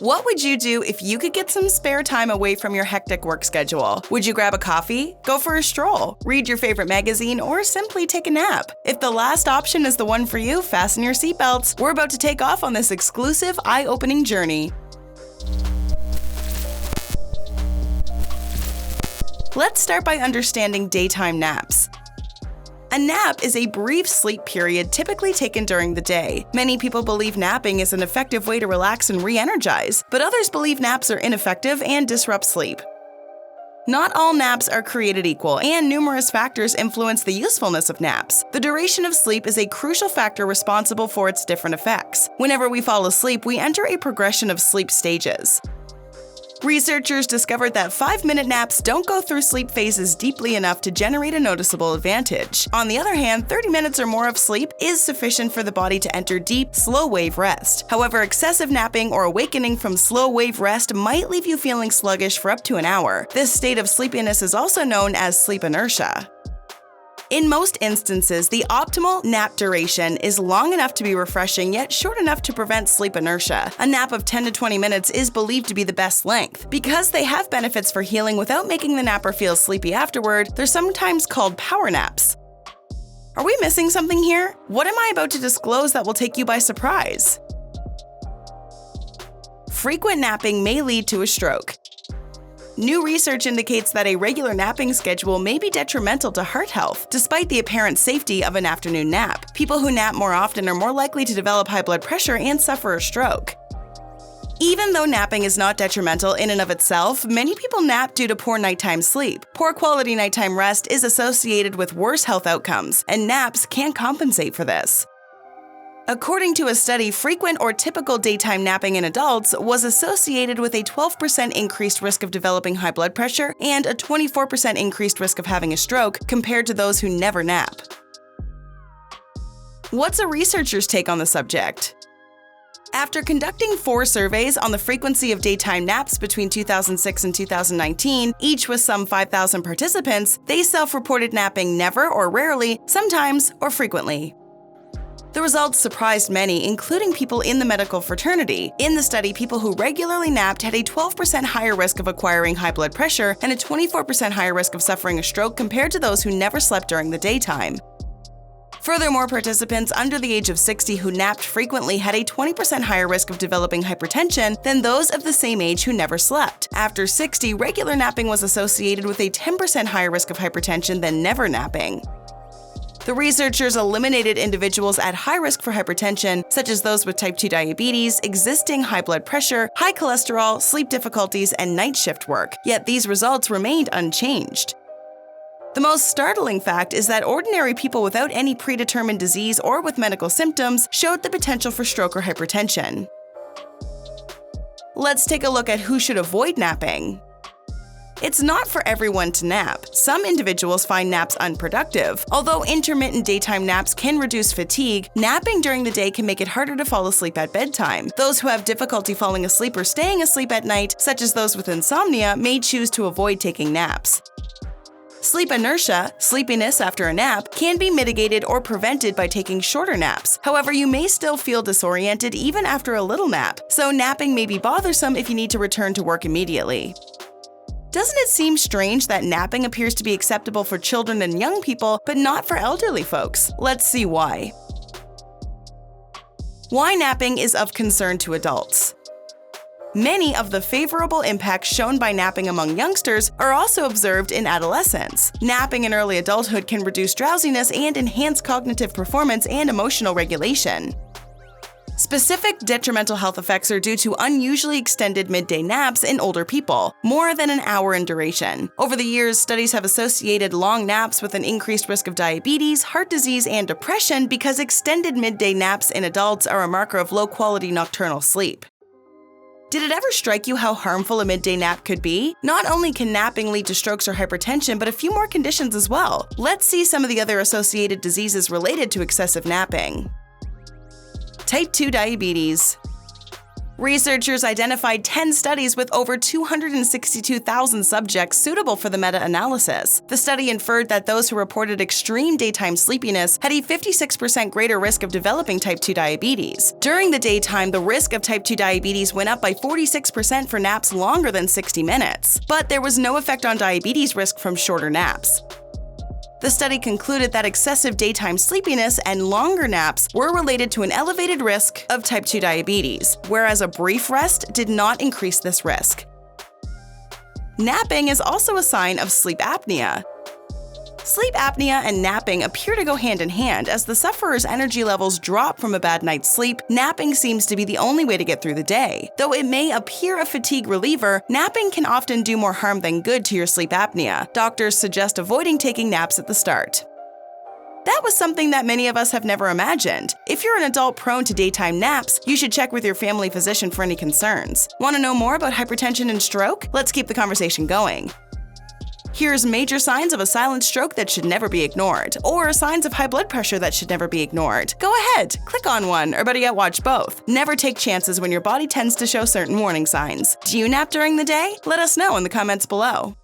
What would you do if you could get some spare time away from your hectic work schedule? Would you grab a coffee, go for a stroll, read your favorite magazine, or simply take a nap? If the last option is the one for you, fasten your seatbelts. We're about to take off on this exclusive, eye-opening journey. Let's start by understanding daytime naps. A nap is a brief sleep period typically taken during the day. Many people believe napping is an effective way to relax and re-energize, but others believe naps are ineffective and disrupt sleep. Not all naps are created equal, and numerous factors influence the usefulness of naps. The duration of sleep is a crucial factor responsible for its different effects. Whenever we fall asleep, we enter a progression of sleep stages. Researchers discovered that 5-minute naps don't go through sleep phases deeply enough to generate a noticeable advantage. On the other hand, 30 minutes or more of sleep is sufficient for the body to enter deep, slow-wave rest. However, excessive napping or awakening from slow-wave rest might leave you feeling sluggish for up to an hour. This state of sleepiness is also known as sleep inertia. In most instances, the optimal nap duration is long enough to be refreshing yet short enough to prevent sleep inertia. A nap of 10 to 20 minutes is believed to be the best length. Because they have benefits for healing without making the napper feel sleepy afterward, they're sometimes called power naps. Are we missing something here? What am I about to disclose that will take you by surprise? Frequent napping may lead to a stroke. New research indicates that a regular napping schedule may be detrimental to heart health, despite the apparent safety of an afternoon nap. People who nap more often are more likely to develop high blood pressure and suffer a stroke. Even though napping is not detrimental in and of itself, many people nap due to poor nighttime sleep. Poor quality nighttime rest is associated with worse health outcomes, and naps can compensate for this. According to a study, frequent or typical daytime napping in adults was associated with a 12% increased risk of developing high blood pressure and a 24% increased risk of having a stroke compared to those who never nap. What's a researcher's take on the subject? After conducting 4 surveys on the frequency of daytime naps between 2006 and 2019, each with some 5,000 participants, they self-reported napping never or rarely, sometimes or frequently. The results surprised many, including people in the medical fraternity. In the study, people who regularly napped had a 12% higher risk of acquiring high blood pressure and a 24% higher risk of suffering a stroke compared to those who never slept during the daytime. Furthermore, participants under the age of 60 who napped frequently had a 20% higher risk of developing hypertension than those of the same age who never slept. After 60, regular napping was associated with a 10% higher risk of hypertension than never napping. The researchers eliminated individuals at high risk for hypertension, such as those with type 2 diabetes, existing high blood pressure, high cholesterol, sleep difficulties, and night shift work, yet these results remained unchanged. The most startling fact is that ordinary people without any predetermined disease or with medical symptoms showed the potential for stroke or hypertension. Let's take a look at who should avoid napping. It's not for everyone to nap. Some individuals find naps unproductive. Although intermittent daytime naps can reduce fatigue, napping during the day can make it harder to fall asleep at bedtime. Those who have difficulty falling asleep or staying asleep at night, such as those with insomnia, may choose to avoid taking naps. Sleep inertia, sleepiness after a nap, can be mitigated or prevented by taking shorter naps. However, you may still feel disoriented even after a little nap, so napping may be bothersome if you need to return to work immediately. Doesn't it seem strange that napping appears to be acceptable for children and young people, but not for elderly folks? Let's see why. Why napping is of concern to adults. Many of the favorable impacts shown by napping among youngsters are also observed in adolescents. Napping in early adulthood can reduce drowsiness and enhance cognitive performance and emotional regulation. Specific detrimental health effects are due to unusually extended midday naps in older people, more than an hour in duration. Over the years, studies have associated long naps with an increased risk of diabetes, heart disease, and depression because extended midday naps in adults are a marker of low-quality nocturnal sleep. Did it ever strike you how harmful a midday nap could be? Not only can napping lead to strokes or hypertension, but a few more conditions as well. Let's see some of the other associated diseases related to excessive napping. Type 2 diabetes. Researchers identified 10 studies with over 262,000 subjects suitable for the meta-analysis. The study inferred that those who reported extreme daytime sleepiness had a 56% greater risk of developing type 2 diabetes. During the daytime, the risk of type 2 diabetes went up by 46% for naps longer than 60 minutes, but there was no effect on diabetes risk from shorter naps. The study concluded that excessive daytime sleepiness and longer naps were related to an elevated risk of type 2 diabetes, whereas a brief rest did not increase this risk. Napping is also a sign of sleep apnea. Sleep apnea and napping appear to go hand in hand. As the sufferer's energy levels drop from a bad night's sleep, napping seems to be the only way to get through the day. Though it may appear a fatigue reliever, napping can often do more harm than good to your sleep apnea. Doctors suggest avoiding taking naps at the start. That was something that many of us have never imagined. If you're an adult prone to daytime naps, you should check with your family physician for any concerns. Want to know more about hypertension and stroke? Let's keep the conversation going. Here's major signs of a silent stroke that should never be ignored, or signs of high blood pressure that should never be ignored. Go ahead, click on one, or better yet, watch both. Never take chances when your body tends to show certain warning signs. Do you nap during the day? Let us know in the comments below.